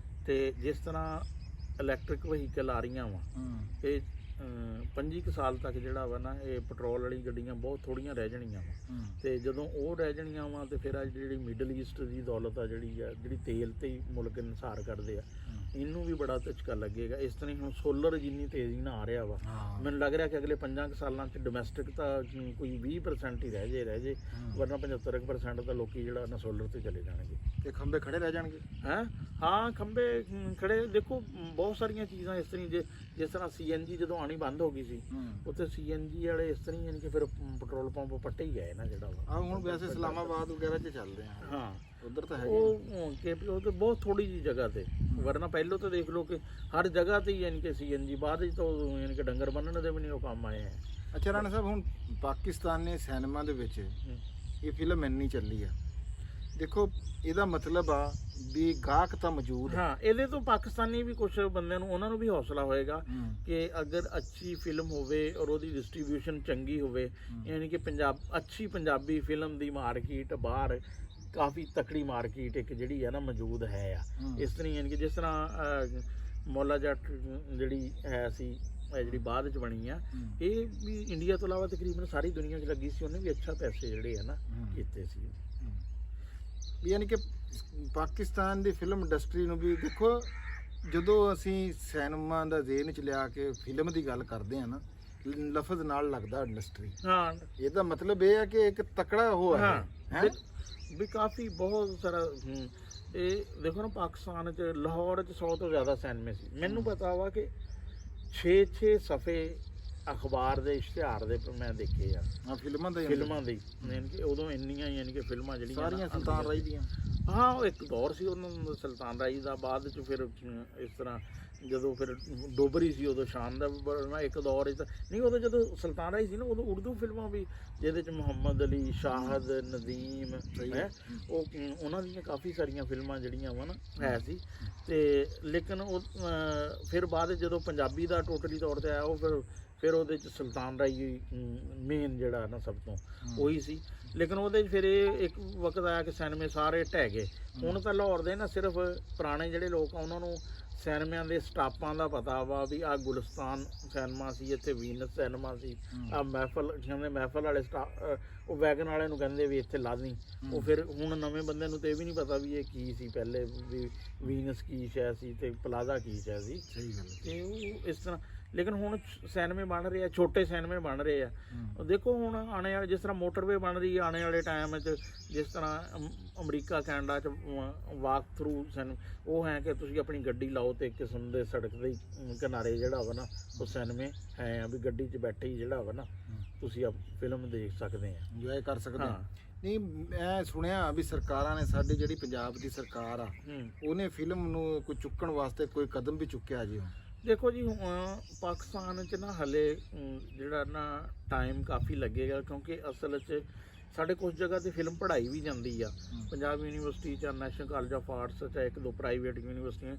ਤੇ ਜਿਸ ਤਰ੍ਹਾਂ ਇਲੈਕਟ੍ਰਿਕ ਵਹੀਕਲ ਆ ਰਹੀਆਂ ਵਾ, ਇਹ 25 ਸਾਲ ਤੱਕ ਜਿਹੜਾ ਵਾ ਨਾ ਇਹ ਪੈਟਰੋਲ ਵਾਲੀ ਗੱਡੀਆਂ ਬਹੁਤ ਥੋੜੀਆਂ ਰਹਿ ਜਾਣੀਆਂ ਵਾ। ਤੇ ਜਦੋਂ ਉਹ ਰਹਿ ਜਾਣੀਆਂ ਵਾ ਤੇ ਫਿਰ ਜਿਹੜੀ ਮਿਡਲ ਈਸਟ ਦੀ ਦੌਲਤ ਆ ਜਿਹੜੀ ਤੇਲ ਤੇ ਹੀ ਮੁਲਕ ਨਿਸਾਰ ਕਰਦੇ ਆ, ਇਹਨੂੰ ਵੀ ਬੜਾ ਝਟਕਾ ਲੱਗੇਗਾ। ਇਸ ਤਰ੍ਹਾਂ ਹੁਣ ਸੋਲਰ ਜਿੰਨੀ ਤੇਜ਼ੀ ਨਾਲ ਆ ਰਿਹਾ ਵਾ, ਮੈਨੂੰ ਲੱਗ ਰਿਹਾ ਕਿ ਅਗਲੇ 5 ਸਾਲਾਂ 'ਚ ਡੋਮੈਸਟਿਕ ਤਾਂ ਕੋਈ 20% ਹੀ ਰਹਿ ਜੇ, ਵਰਨਾ 75% ਤਾਂ ਲੋਕੀ ਜਿਹੜਾ ਨਾ ਸੋਲਰ ਤੇ ਚਲੇ ਜਾਣਗੇ। ਤੇ ਖੰਭੇ ਖੜੇ ਰਹਿ ਜਾਣਗੇ। ਹੈਂ ਹਾਂ ਖੰਭੇ ਖੜੇ ਦੇਖੋ ਬਹੁਤ ਸਾਰੀਆਂ ਚੀਜ਼ਾਂ ਇਸ ਤਰ੍ਹਾਂ ਜਿਸ ਤਰ੍ਹਾਂ CNG ਜਦੋਂ ਆਣੀ ਬੰਦ ਹੋ ਗਈ ਸੀ ਉੱਥੇ CNG ਵਾਲੇ ਇਸ ਤਰ੍ਹਾਂ ਯਾਨੀ ਕਿ ਫਿਰ ਪੈਟਰੋਲ ਪੰਪ ਪੱਟੇ ਹੀ ਗਏ ਨਾ ਜਿਹੜਾ ਵਾ। ਹੁਣ ਵੈਸੇ ਇਸਲਾਮਾਬਾਦ ਵਗੈਰਾ 'ਚ ਚੱਲਦੇ ਆ। ਹਾਂ ਉਧਰ ਤਾਂ ਹੈਗੇ ਉਹ ਉਹ ਤੇ ਬਹੁਤ ਥੋੜੀ ਜਿਹੀ ਜਗ੍ਹਾ ਤੇ, ਵਰਨਾ ਪਹਿਲੋਂ ਤਾਂ ਦੇਖ ਲਓ ਕਿ ਹਰ ਜਗ੍ਹਾ ਤੇ ਯਾਨੀ ਕਿ CNG, ਬਾਅਦ ਵਿੱਚ ਤਾਂ ਯਾਨੀ ਕਿ ਡੰਗਰ ਬੰਨਣ ਦੇ ਵੀ ਨਹੀਂ ਉਹ ਕੰਮ ਆਏ ਹੈ। ਅੱਛਾ ਰਾਣਾ ਸਾਹਿਬ, ਹੁਣ ਪਾਕਿਸਤਾਨ ਨੇ ਸਿਨੇਮਾ ਦੇ ਵਿੱਚ ਇਹ ਫਿਲਮ ਇੰਨੀ ਚੱਲੀ ਆ, ਦੇਖੋ ਇਹਦਾ ਮਤਲਬ ਆ ਵੀ ਗਾਹਕ ਤਾਂ ਮੌਜੂਦ ਹੈ। ਹਾਂ ਇਹਦੇ ਤੋਂ ਪਾਕਿਸਤਾਨੀ ਵੀ ਕੁਝ ਬੰਦਿਆਂ ਨੂੰ ਉਹਨਾਂ ਨੂੰ ਵੀ ਹੌਸਲਾ ਹੋਏਗਾ ਕਿ ਅਗਰ ਅੱਛੀ ਫਿਲਮ ਹੋਵੇ ਔਰ ਉਹਦੀ ਡਿਸਟ੍ਰੀਬਿਊਸ਼ਨ ਚੰਗੀ ਹੋਵੇ, ਯਾਨੀ ਕਿ ਅੱਛੀ ਪੰਜਾਬੀ ਫਿਲਮ ਦੀ ਮਾਰਕੀਟ ਬਾਹਰ ਕਾਫੀ ਤਕੜੀ ਮਾਰਕੀਟ ਇੱਕ ਜਿਹੜੀ ਹੈ ਨਾ ਮੌਜੂਦ ਹੈ ਆ। ਇਸ ਤਰ੍ਹਾਂ ਯਾਨੀ ਕਿ ਜਿਸ ਤਰ੍ਹਾਂ ਮੌਲਾ ਜੱਟ ਜਿਹੜੀ ਹੈ ਸੀ ਜਿਹੜੀ ਬਾਅਦ ਚ ਬਣੀ ਆ, ਇਹ ਵੀ ਇੰਡੀਆ ਤੋਂ ਇਲਾਵਾ ਤਕਰੀਬਨ ਸਾਰੀ ਦੁਨੀਆ 'ਚ ਲੱਗੀ ਸੀ, ਉਹਨੇ ਵੀ ਅੱਛਾ ਪੈਸੇ ਜਿਹੜੇ ਆ ਨਾ ਕੀਤੇ ਸੀ। ਯਾਨੀ ਕਿ ਪਾਕਿਸਤਾਨ ਦੀ ਫਿਲਮ ਇੰਡਸਟਰੀ ਨੂੰ ਵੀ ਦੇਖੋ, ਜਦੋਂ ਅਸੀਂ ਸਿਨੇਮਾ ਦਾ ਜ਼ੇਨ ਚ ਲਿਆ ਕੇ ਫਿਲਮ ਦੀ ਗੱਲ ਕਰਦੇ ਆ ਨਾ, ਲਫ਼ਜ਼ ਨਾਲ ਲੱਗਦਾ ਇੰਡਸਟਰੀ। ਹਾਂ ਇਹਦਾ ਮਤਲਬ ਇਹ ਹੈ ਕਿ ਇੱਕ ਤਕੜਾ ਹੋ ਹੈ ਵੀ ਕਾਫੀ ਬਹੁਤ ਸਾਰਾ। ਇਹ ਦੇਖੋ ਨਾ ਪਾਕਿਸਤਾਨ 'ਚ ਲਾਹੌਰ 'ਚ 100 ਤੋਂ ਜ਼ਿਆਦਾ ਸਿਨੇਮੇ ਸੀ। ਮੈਨੂੰ ਪਤਾ ਵਾ ਕਿ 6 ਸਫ਼ੇ ਅਖਬਾਰ ਦੇ ਇਸ਼ਤਿਹਾਰ ਦੇ ਮੈਂ ਦੇਖੇ ਆ ਫਿਲਮਾਂ ਦੇ ਯਾਨੀ ਕਿ ਉਦੋਂ ਇੰਨੀਆਂ ਯਾਨੀ ਕਿ ਫਿਲਮਾਂ ਜਿਹੜੀਆਂ ਸਾਰੀਆਂ ਸੁਲਤਾਨ ਰਾਈ ਦੀਆਂ। ਹਾਂ ਉਹ ਇੱਕ ਦੌਰ ਸੀ ਉਹਨਾਂ ਸੁਲਤਾਨ ਰਾਈ ਦਾ, ਬਾਅਦ 'ਚ ਫਿਰ ਇਸ ਤਰ੍ਹਾਂ ਜਦੋਂ ਫਿਰ ਡੋਬਰੀ ਸੀ ਉਦੋਂ ਸ਼ਾਨ ਦਾ ਬਣਾ ਇੱਕ ਦੌਰ ਨਹੀਂ। ਉਦੋਂ ਜਦੋਂ ਸੁਲਤਾਨ ਰਾਈ ਸੀ ਨਾ ਉਦੋਂ ਉਰਦੂ ਫਿਲਮਾਂ ਵੀ, ਜਿਹਦੇ 'ਚ ਮੁਹੰਮਦ ਅਲੀ, ਸ਼ਾਹਦ, ਨਦੀਮ ਹੈ, ਉਹ ਉਹਨਾਂ ਦੀਆਂ ਕਾਫੀ ਸਾਰੀਆਂ ਫਿਲਮਾਂ ਜਿਹੜੀਆਂ ਵਾ ਨਾ ਹੈ ਸੀ। ਤੇ ਲੇਕਿਨ ਉਹ ਫਿਰ ਬਾਅਦ ਜਦੋਂ ਪੰਜਾਬੀ ਦਾ ਟੋਟਲੀ ਤੌਰ 'ਤੇ ਆਇਆ, ਉਹ ਫਿਰ ਉਹਦੇ 'ਚ ਸੁਲਤਾਨ ਰਾਈ ਮੇਨ ਜਿਹੜਾ ਨਾ ਸਭ ਤੋਂ ਉਹੀ ਸੀ। ਲੇਕਿਨ ਉਹਦੇ 'ਚ ਫਿਰ ਇਹ ਇੱਕ ਵਕਤ ਆਇਆ ਕਿ ਸਿਨੇਮੇ ਸਾਰੇ ਢਹਿ ਗਏ। ਹੁਣ ਤਾਂ ਲਾਹੌਰ ਦੇ ਨਾ ਸਿਰਫ ਪੁਰਾਣੇ ਜਿਹੜੇ ਲੋਕ ਆ ਉਹਨਾਂ ਨੂੰ ਸਿਨੇਮਿਆਂ ਦੇ ਸਟਾਪਾਂ ਦਾ ਪਤਾ ਵਾ ਵੀ ਆਹ ਗੁਲਿਸਤਾਨ ਸਿਨੇਮਾ ਸੀ, ਇੱਥੇ ਵੀਨਸ ਸਿਨੇਮਾ ਸੀ, ਆਹ ਮਹਿਫਲ ਕਹਿੰਦੇ ਮਹਿਫਲ ਵਾਲੇ ਉਹ ਵੈਗਨ ਵਾਲਿਆਂ ਨੂੰ ਕਹਿੰਦੇ ਵੀ ਇੱਥੇ ਲਾ ਦੀ। ਉਹ ਫਿਰ ਹੁਣ ਨਵੇਂ ਬੰਦੇ ਨੂੰ ਤਾਂ ਇਹ ਵੀ ਨਹੀਂ ਪਤਾ ਵੀ ਇਹ ਕੀ ਸੀ ਪਹਿਲੇ, ਵੀ ਵੀਨਸ ਕੀ ਸ਼ੈ ਸੀ ਤੇ ਪਲਾਜ਼ਾ ਕੀ ਸ਼ੈ ਸੀ। ਸਹੀ ਗੱਲ। ਤੇ ਉਹ ਇਸ ਤਰ੍ਹਾਂ ਲੇਕਿਨ ਹੁਣ ਸਿਨੇਮੇ ਬਣ ਰਹੇ ਆ, ਛੋਟੇ ਸਿਨੇਮੇ ਬਣ ਰਹੇ ਆ। ਦੇਖੋ ਹੁਣ ਆਉਣੇ ਵਾਲੇ ਜਿਸ ਤਰ੍ਹਾਂ ਮੋਟਰਵੇ ਬਣ ਰਹੀ ਹੈ, ਆਉਣੇ ਵਾਲੇ ਟਾਈਮ 'ਚ ਜਿਸ ਤਰ੍ਹਾਂ ਅਮਰੀਕਾ ਕੈਨੇਡਾ 'ਚ ਵਾਕ ਥਰੂ ਉਹ ਹੈ ਕਿ ਤੁਸੀਂ ਆਪਣੀ ਗੱਡੀ ਲਾਓ ਤੇ ਇੱਕ ਕਿਸਮ ਦੇ ਸੜਕ ਦੇ ਕਿਨਾਰੇ ਜਿਹੜਾ ਵਾ ਨਾ ਉਹ ਸਿਨੇਮੇ ਹੈ ਆ ਵੀ ਗੱਡੀ 'ਚ ਬੈਠੇ ਹੀ ਜਿਹੜਾ ਵਾ ਨਾ ਤੁਸੀਂ ਫਿਲਮ ਦੇਖ ਸਕਦੇ ਆ, ਇੰਜੋਏ ਕਰ ਸਕਦੇ ਆ। ਨਹੀਂ ਮੈਂ ਸੁਣਿਆ ਵੀ ਸਰਕਾਰਾਂ ਨੇ, ਸਾਡੀ ਜਿਹੜੀ ਪੰਜਾਬ ਦੀ ਸਰਕਾਰ ਆ, ਉਹਨੇ ਫਿਲਮ ਨੂੰ ਕੋਈ ਚੁੱਕਣ ਵਾਸਤੇ ਕੋਈ ਕਦਮ ਵੀ ਚੁੱਕਿਆ ਜੀ? ਦੇਖੋ ਜੀ ਪਾਕਿਸਤਾਨ 'ਚ ਨਾ ਹਲੇ ਜਿਹੜਾ ਨਾ ਟਾਈਮ ਕਾਫੀ ਲੱਗੇਗਾ, ਕਿਉਂਕਿ ਅਸਲ 'ਚ ਸਾਡੇ ਕੁਝ ਜਗ੍ਹਾ ਤੇ ਫਿਲਮ ਪੜ੍ਹਾਈ ਵੀ ਜਾਂਦੀ ਆ। ਪੰਜਾਬ ਯੂਨੀਵਰਸਿਟੀ 'ਚ, ਨੈਸ਼ਨਲ ਕਾਲਜ ਆਫ ਆਰਟਸ 'ਚ, ਇੱਕ ਦੋ ਪ੍ਰਾਈਵੇਟ ਯੂਨੀਵਰਸਿਟੀਆਂ,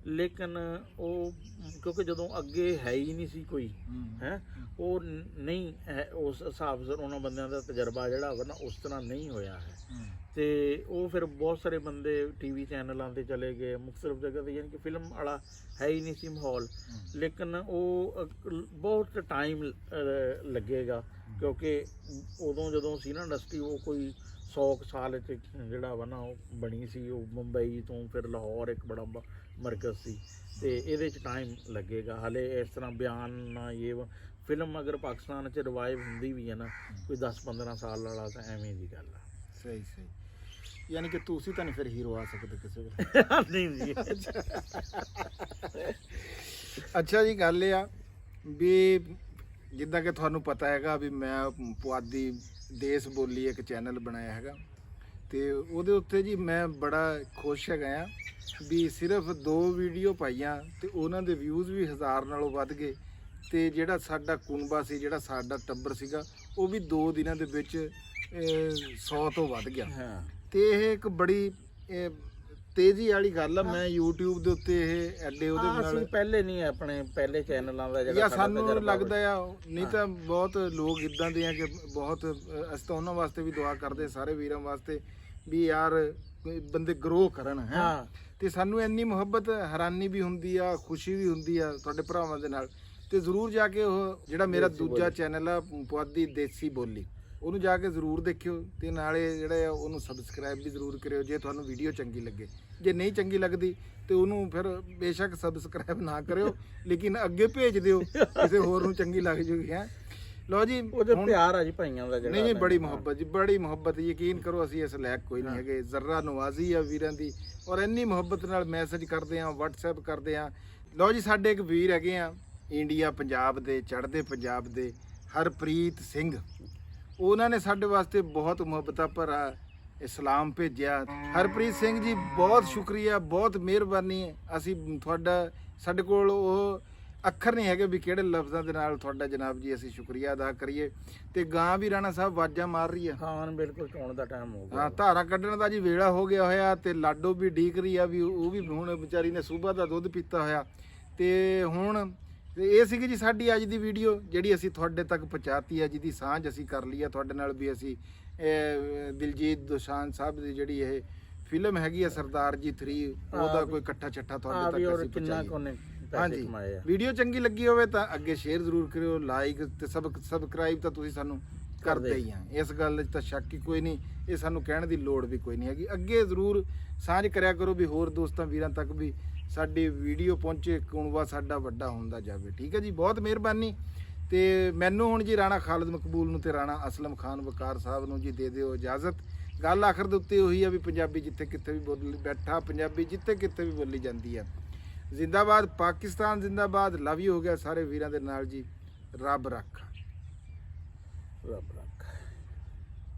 ਲੇਕਿਨ ਉਹ ਕਿਉਂਕਿ ਜਦੋਂ ਅੱਗੇ ਹੈ ਹੀ ਨਹੀਂ ਸੀ ਕੋਈ ਹੈ, ਉਹ ਨਹੀਂ ਹੈ ਉਸ ਹਿਸਾਬ ਸਿਰ ਉਹਨਾਂ ਬੰਦਿਆਂ ਦਾ ਤਜਰਬਾ ਜਿਹੜਾ ਵਾ ਨਾ ਉਸ ਤਰ੍ਹਾਂ ਨਹੀਂ ਹੋਇਆ ਹੈ। ਤੇ ਉਹ ਫਿਰ ਬਹੁਤ ਸਾਰੇ ਬੰਦੇ TV ਚੈਨਲਾਂ ਤੇ ਚਲੇ ਗਏ, ਮੁਖਤਲਿਫ ਜਗ੍ਹਾ ਤੇ, ਯਾਨੀ ਕਿ ਫਿਲਮ ਵਾਲਾ ਹੈ ਹੀ ਨਹੀਂ ਸੀ ਮਾਹੌਲ। ਲੇਕਿਨ ਉਹ ਬਹੁਤ ਟਾਈਮ ਲੱਗੇਗਾ, ਕਿਉਂਕਿ ਉਦੋਂ ਜਦੋਂ ਸੀ ਨਾ ਇੰਡਸਟਰੀ ਉਹ ਕੋਈ 100 ਸਾਲ 'ਚ ਜਿਹੜਾ ਵਾ ਨਾ ਉਹ ਬਣੀ ਸੀ। ਉਹ ਮੁੰਬਈ ਤੋਂ ਫਿਰ ਲਾਹੌਰ ਇੱਕ ਬੜਾ ਮਰਕਜ਼ ਸੀ, ਤੇ ਇਹਦੇ 'ਚ ਟਾਈਮ ਲੱਗੇਗਾ ਹਲੇ। ਇਸ ਤਰ੍ਹਾਂ ਬਿਆਨ ਨਾ ਇਹ ਫਿਲਮ ਅਗਰ ਪਾਕਿਸਤਾਨ 'ਚ ਰਿਵਾਈਵ ਹੁੰਦੀ ਵੀ ਹੈ ਨਾ ਕੋਈ 10-15 ਸਾਲ ਵਾਲਾ, ਤਾਂ ਐਵੇਂ ਦੀ ਗੱਲ ਆ। ਸਹੀ ਸਹੀ। ਯਾਨੀ ਕਿ ਤੁਸੀਂ ਤਾਂ ਨਹੀਂ ਫਿਰ ਹੀਰੋ ਆ ਸਕਦੇ ਕਿਸੇ ਵੇਲੇ? ਨਹੀਂ ਜੀ। ਅੱਛਾ ਜੀ, ਗੱਲ ਇਹ ਆ ਵੀ ਜਿੱਦਾਂ ਕਿ ਤੁਹਾਨੂੰ ਪਤਾ ਹੈਗਾ ਵੀ ਮੈਂ ਪੁਆਧੀ ਦੇਸ਼ ਬੋਲੀ ਇੱਕ ਚੈਨਲ ਬਣਾਇਆ ਹੈਗਾ, ਤੇ ਉਹਦੇ ਉੱਤੇ ਜੀ ਮੈਂ ਬੜਾ ਖੁਸ਼ ਹੈਗਾ ਆ ਵੀ ਸਿਰਫ 2 ਵੀਡੀਓ ਪਾਈਆਂ ਤੇ ਉਹਨਾਂ ਦੇ ਵਿਊਜ਼ ਵੀ 1000 ਨਾਲੋਂ ਵੱਧ ਗਏ। ਤੇ ਜਿਹੜਾ ਸਾਡਾ ਕੁਨਬਾ ਸੀ, ਜਿਹੜਾ ਸਾਡਾ ਟੱਬਰ ਸੀਗਾ, ਉਹ ਵੀ 2 ਦਿਨਾਂ ਦੇ ਵਿੱਚ 100 ਤੋਂ ਵੱਧ ਗਿਆ। ਤੇ ਇਹ ਇੱਕ ਬੜੀ ਤੇਜ਼ੀ ਵਾਲੀ ਗੱਲ ਆ। ਮੈਂ YouTube ਦੇ ਉੱਤੇ ਇਹ ਐਡੇ ਉਹਦੇ ਨਾਲ ਅਸੀਂ ਪਹਿਲੇ ਨਹੀਂ ਆਪਣੇ ਪਹਿਲੇ ਚੈਨਲਾਂ ਦਾ ਜਿਹੜਾ ਸਾਨੂੰ ਲੱਗਦਾ ਆ, ਨਹੀਂ ਤਾਂ ਬਹੁਤ ਲੋਕ ਇਦਾਂ ਦੇ ਆ ਕਿ ਬਹੁਤ ਅਸੀਂ ਤਾਂ ਉਹਨਾਂ ਵਾਸਤੇ ਵੀ ਦੁਆ ਕਰਦੇ ਸਾਰੇ ਵੀਰਾਂ ਵਾਸਤੇ ਵੀ ਯਾਰ ਬੰਦੇ ਗਰੋ ਕਰਨ ਹੈ। ਤੇ ਸਾਨੂੰ ਇੰਨੀ ਮੁਹੱਬਤ, ਹੈਰਾਨੀ ਵੀ ਹੁੰਦੀ ਆ, ਖੁਸ਼ੀ ਵੀ ਹੁੰਦੀ ਆ ਤੁਹਾਡੇ ਭਰਾਵਾਂ ਦੇ ਨਾਲ। ਤੇ ਜ਼ਰੂਰ ਜਾ ਕੇ ਉਹ ਜਿਹੜਾ ਮੇਰਾ ਦੂਜਾ ਚੈਨਲ ਆ ਪੁਆਧੀ ਦੇਸੀ ਬੋਲੀ, ਉਹਨੂੰ ਜਾ ਕੇ ਜ਼ਰੂਰ ਦੇਖਿਓ, ਤੇ ਨਾਲੇ ਜਿਹੜਾ ਆ ਉਹਨੂੰ ਸਬਸਕ੍ਰਾਈਬ ਵੀ ਜ਼ਰੂਰ ਕਰਿਓ ਜੇ ਤੁਹਾਨੂੰ ਵੀਡੀਓ ਚੰਗੀ ਲੱਗੇ। ਜੇ ਨਹੀਂ ਚੰਗੀ ਲੱਗਦੀ ਤੇ ਉਹਨੂੰ ਫਿਰ ਬੇਸ਼ੱਕ ਸਬਸਕ੍ਰਾਈਬ ਨਾ ਕਰਿਓ, ਲੇਕਿਨ ਅੱਗੇ ਭੇਜ ਦਿਓ ਕਿਸੇ ਹੋਰ ਨੂੰ ਚੰਗੀ ਲੱਗ ਜੂਗੀ ਹੈ। ਲਓ ਜੀ ਉਹ ਜੋ ਹੁਣ- ਪਿਆਰ ਆ ਜੀ ਭਾਈਆਂ ਦਾ ਜਿਹੜਾ ਨਹੀਂ ਜੀ, ਬੜੀ ਹਾਂ। ਮੁਹੱਬਤ ਜੀ, ਬੜੀ ਮੁਹੱਬਤ। ਯਕੀਨ ਕਰੋ ਅਸੀਂ ਇਸ ਲਾਇਕ ਕੋਈ ਨਹੀਂ ਹੈਗੇ, ਜ਼ਰਾ ਨਵਾਜ਼ੀ ਆ ਵੀਰਾਂ ਦੀ, ਔਰ ਇੰਨੀ ਮੁਹੱਬਤ ਨਾਲ ਮੈਸੇਜ ਕਰਦੇ ਆ, WhatsApp ਕਰਦੇ ਆ। ਲਓ ਜੀ ਸਾਡੇ ਇੱਕ ਵੀਰ ਹੈਗੇ ਆ ਇੰਡੀਆ ਪੰਜਾਬ ਦੇ, ਚੜ੍ਹਦੇ ਪੰਜਾਬ ਦੇ, ਹਰਪ੍ਰੀਤ ਸਿੰਘ। ਉਹਨਾਂ ਨੇ ਸਾਡੇ ਵਾਸਤੇ ਬਹੁਤ ਮੁਹੱਬਤਾਂ ਭਰਾ ਇਸਲਾਮ ਭੇਜਿਆ। ਹਰਪ੍ਰੀਤ ਸਿੰਘ ਜੀ ਬਹੁਤ ਸ਼ੁਕਰੀਆ, ਬਹੁਤ ਮਿਹਰਬਾਨੀ। ਅਸੀਂ ਤੁਹਾਡਾ, ਸਾਡੇ ਕੋਲ ਉਹ ਅੱਖਰ ਨਹੀਂ ਹੈਗੇ ਵੀ ਕਿਹੜੇ ਲਫ਼ਜ਼ਾਂ ਦੇ ਨਾਲ ਤੁਹਾਡਾ ਜਨਾਬ ਜੀ ਅਸੀਂ ਸ਼ੁਕਰੀਆ ਅਦਾ ਕਰੀਏ। ਤੇ ਗਾਂ ਵੀ ਰਾਣਾ ਸਾਹਿਬ ਆਵਾਜ਼ਾਂ ਮਾਰ ਰਹੀ ਆ। ਹਾਂ ਬਿਲਕੁਲ ਚੋਣ ਦਾ ਟਾਈਮ ਹੋ ਗਿਆ। ਹਾਂ, ਧਾਰਾ ਕੱਢਣ ਦਾ ਜੀ ਵੇਲਾ ਹੋ ਗਿਆ ਹੋਇਆ, ਤੇ ਲਾਡੋ ਵੀ ਡੀਕ ਰਹੀ ਆ ਵੀ ਉਹ ਵੀ ਹੁਣ ਵਿਚਾਰੀ ਨੇ ਸੂਬਾ ਦਾ ਦੁੱਧ ਪੀਤਾ ਹੋਇਆ। ਤੇ ਹੁਣ ਇਹ ਸੀਗੀ ਜੀ ਸਾਡੀ ਅੱਜ ਦੀ ਵੀਡੀਓ, ਜਿਹੜੀ ਅਸੀਂ ਤੁਹਾਡੇ ਤੱਕ ਪਹੁੰਚਾਤੀ ਆ, ਜਿਹਦੀ ਸਾਂਝ ਅਸੀਂ ਕਰ ਲਈ ਆ ਤੁਹਾਡੇ ਨਾਲ ਵੀ। ਅਸੀਂ ਦਿਲਜੀਤ ਦੋਸਾਂਝ ਸਾਹਿਬ ਦੀ ਜਿਹੜੀ ਇਹ ਫਿਲਮ ਹੈਗੀ ਆ ਸਰਦਾਰ ਜੀ 3, ਉਹਦਾ ਕੋਈ ਇਕੱਠਾ ਚੱਠਾ ਤੁਹਾਡੇ ਤੱਕ ਅਸੀਂ ਕਿੰਨਾ ਪਹੁੰਚਾਈਏ। ਕੋਨੇ ਪੈਸੇ ਹਾਂਜੀ, ਕਮਾਏ ਆ। ਵੀਡੀਓ ਚੰਗੀ ਲੱਗੀ ਹੋਵੇ ਤਾਂ ਅੱਗੇ ਸ਼ੇਅਰ ਜ਼ਰੂਰ ਕਰਿਓ, ਲਾਈਕ ਤੇ ਸਬਸਕ੍ਰਾਈਬ ਤਾਂ ਤੁਸੀਂ ਸਾਨੂੰ ਕਰਦੇ ਹੀ ਆ, ਇਸ ਗੱਲ 'ਚ ਤਾਂ ਸ਼ੱਕ ਹੀ ਕੋਈ ਨਹੀਂ। ਇਹ ਸਾਨੂੰ ਕਹਿਣ ਦੀ ਲੋੜ ਵੀ ਕੋਈ ਨਹੀਂ ਹੈਗੀ। ਅੱਗੇ ਜ਼ਰੂਰ ਸਾਂਝ ਕਰਿਆ ਕਰੋ ਵੀ ਹੋਰ ਦੋਸਤਾਂ ਵੀਰਾਂ ਤੱਕ ਵੀ ਸਾਡੀ ਵੀਡੀਓ ਪਹੁੰਚੇ, ਕੁਣਵਾ ਸਾਡਾ ਵੱਡਾ ਹੁੰਦਾ ਜਾਵੇ। ਠੀਕ ਹੈ ਜੀ, ਬਹੁਤ ਮਿਹਰਬਾਨੀ। ਤੇ ਮੈਨੂੰ ਹੁਣ ਜੀ ਰਾਣਾ ਖਾਲਦ ਮਕਬੂਲ ਨੂੰ ਤੇ ਰਾਣਾ ਅਸਲਮ ਖਾਨ ਵਕਾਰ ਸਾਹਿਬ ਨੂੰ ਜੀ ਦੇ ਦਿਓ ਇਜਾਜ਼ਤ। ਗੱਲ ਆਖਰ ਦੇ ਉੱਤੇ ਉਹੀ ਆ ਵੀ ਪੰਜਾਬੀ ਜਿੱਥੇ ਕਿਤੇ ਵੀ ਬੋਲੀ ਬੈਠਾ, ਪੰਜਾਬੀ ਜਿੱਥੇ ਕਿਤੇ ਵੀ ਬੋਲੀ ਜਾਂਦੀ ਆ। ਜ਼ਿੰਦਾਬਾਦ ਪਾਕਿਸਤਾਨ, ਜ਼ਿੰਦਾਬਾਦ। ਲਵ ਯੂ ਹੋ ਗਿਆ ਸਾਰੇ ਵੀਰਾਂ ਦੇ ਨਾਲ ਜੀ। ਰੱਬ ਰੱਖਾ। ਰੱਬ ਰੱਬ।